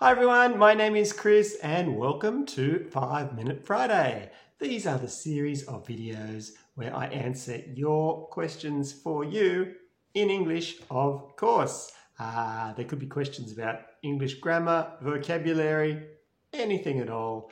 Hi everyone, my name is Chris and welcome to 5 Minute Friday. These are the series of videos where I answer your questions for you in English, of course. There could be questions about English grammar, vocabulary, anything at all.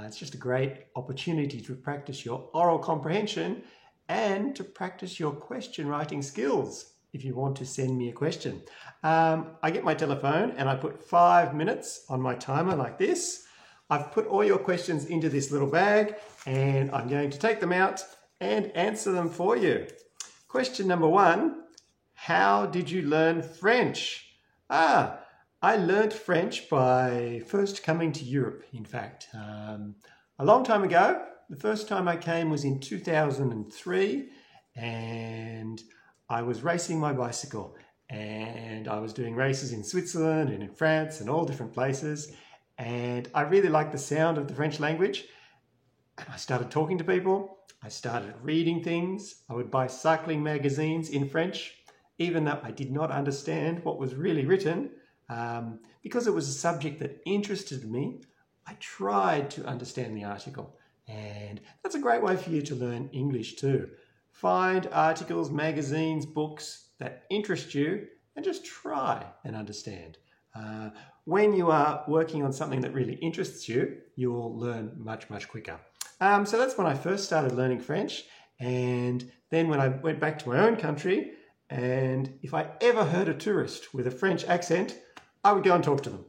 It's just a great opportunity to practice your oral comprehension and to practice your question writing skills. If you want to send me a question. I get my telephone and I put 5 minutes on my timer like this. I've put all your questions into this little bag and I'm going to take them out and answer them for you. Question number 1, how did you learn French? I learned French by first coming to Europe, in fact. A long time ago. The first time I came was in 2003 and I was racing my bicycle and I was doing races in Switzerland and in France and all different places. And I really liked the sound of the French language. And I started talking to people. I started reading things. I would buy cycling magazines in French, even though I did not understand what was really written. Because it was a subject that interested me, I tried to understand the article. And that's a great way for you to learn English too. Find articles, magazines, books that interest you and just try and understand. When you are working on something that really interests you, you will learn much, much quicker. So that's when I first started learning French. And then when I went back to my own country, and if I ever heard a tourist with a French accent, I would go and talk to them.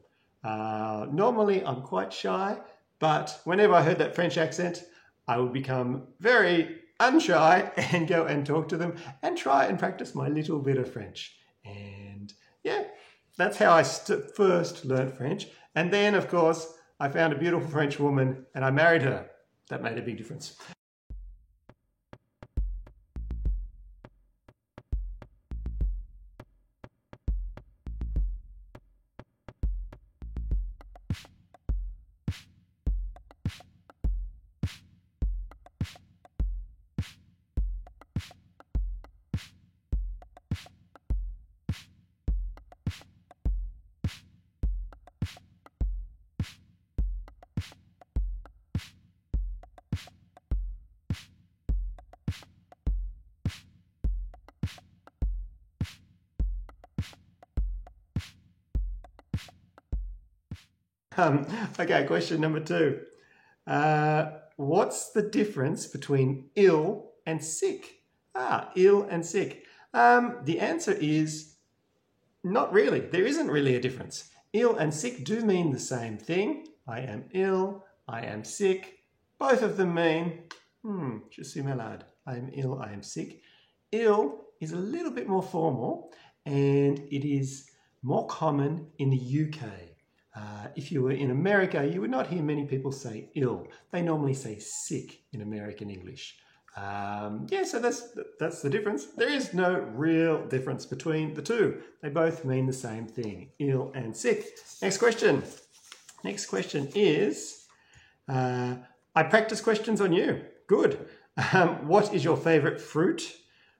Normally I'm quite shy, but whenever I heard that French accent, I would become very unshy and go and talk to them and try and practice my little bit of French. And yeah, that's how I first learned French. And then, of course, I found a beautiful French woman and I married her. That made a big difference. Okay, question number 2. What's the difference between ill and sick? Ill and sick. The answer is not really. There isn't really a difference. Ill and sick do mean the same thing. I am ill, I am sick. Both of them mean, je suis malade. I am ill, I am sick. Ill is a little bit more formal and it is more common in the UK. If you were in America, you would not hear many people say ill. They normally say sick in American English. So that's the difference. There is no real difference between the two. They both mean the same thing, ill and sick. Next question. Next question is, I practice questions on you. Good. What is your favorite fruit?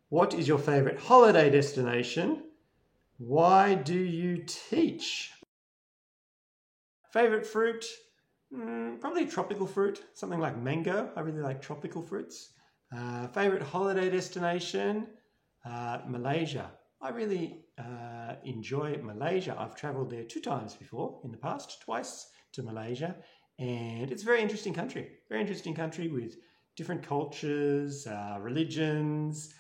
What is your favorite holiday destination? Why do you teach? Favorite fruit? Probably tropical fruit, something like mango. I really like tropical fruits. Favorite holiday destination? Malaysia. I really enjoy Malaysia. I've traveled there 2 times before in the past, twice to Malaysia. And it's a very interesting country. Very interesting country with different cultures, religions,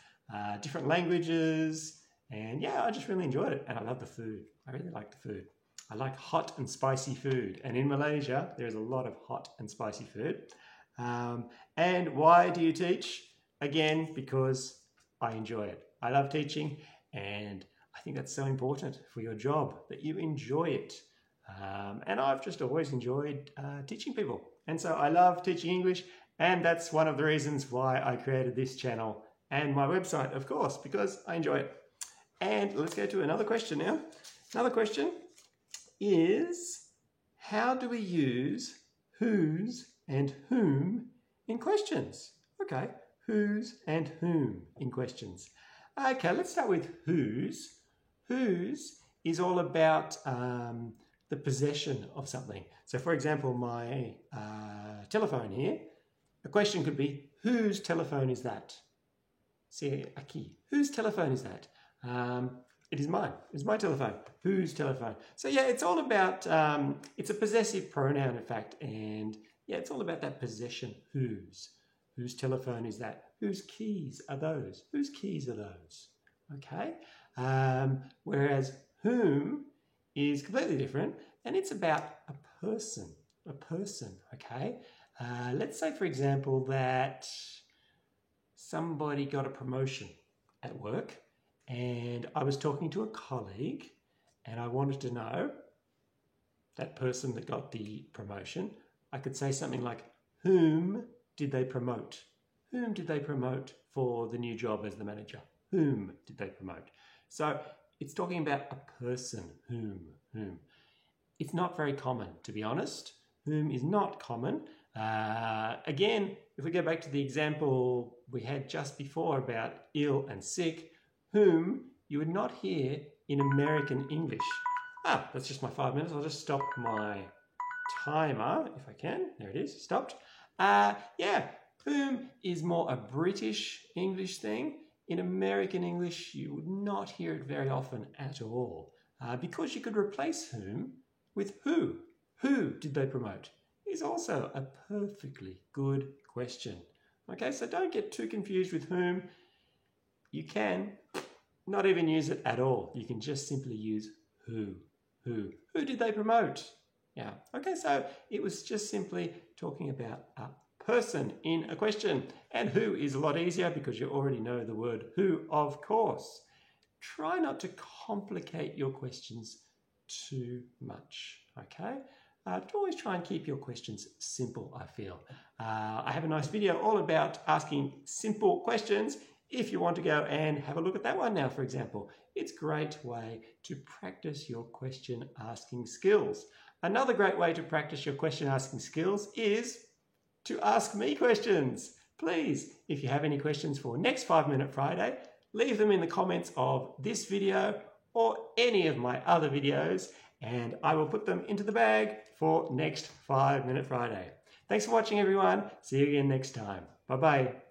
different languages. And yeah, I just really enjoyed it. And I love the food. I really like the food. I like hot and spicy food. And in Malaysia, there's a lot of hot and spicy food. And why do you teach? Again, because I enjoy it. I love teaching and I think that's so important for your job, that you enjoy it. And I've just always enjoyed teaching people. And so I love teaching English, and that's one of the reasons why I created this channel and my website, of course, because I enjoy it. And let's go to another question now. Another question is, how do we use whose and whom in questions? Okay, whose and whom in questions. Okay, let's start with whose. Whose is all about the possession of something. So for example, my telephone here, a question could be, whose telephone is that? C'est à qui? Whose telephone is that? It is mine. It's my telephone. Whose telephone? So yeah, it's all about, it's a possessive pronoun in fact, and yeah, it's all about that possession, whose. Whose telephone is that? Whose keys are those? Whose keys are those? Okay. Whereas whom is completely different, and it's about a person, okay? Let's say, for example, that somebody got a promotion at work, and I was talking to a colleague, and I wanted to know, that person that got the promotion, I could say something like, whom did they promote? Whom did they promote for the new job as the manager? Whom did they promote? So it's talking about a person, whom. It's not very common, to be honest. Whom is not common. Again, if we go back to the example we had just before about ill and sick, whom you would not hear in American English. That's just my 5 minutes. I'll just stop my timer if I can. There it is, stopped. Yeah, whom is more a British English thing. In American English, you would not hear it very often at all, because you could replace whom with who. Who did they promote? Is also a perfectly good question. Okay, so don't get too confused with whom. You can not even use it at all. You can just simply use who. Who did they promote? Yeah, okay, so it was just simply talking about a person in a question, and who is a lot easier because you already know the word who, of course. Try not to complicate your questions too much, okay? Always try and keep your questions simple, I feel. I have a nice video all about asking simple questions. If you want to go and have a look at that one now, for example, it's a great way to practice your question asking skills. Another great way to practice your question asking skills is to ask me questions. Please, if you have any questions for next 5 Minute Friday, leave them in the comments of this video or any of my other videos, and I will put them into the bag for next 5 Minute Friday. Thanks for watching, everyone. See you again next time. Bye-bye.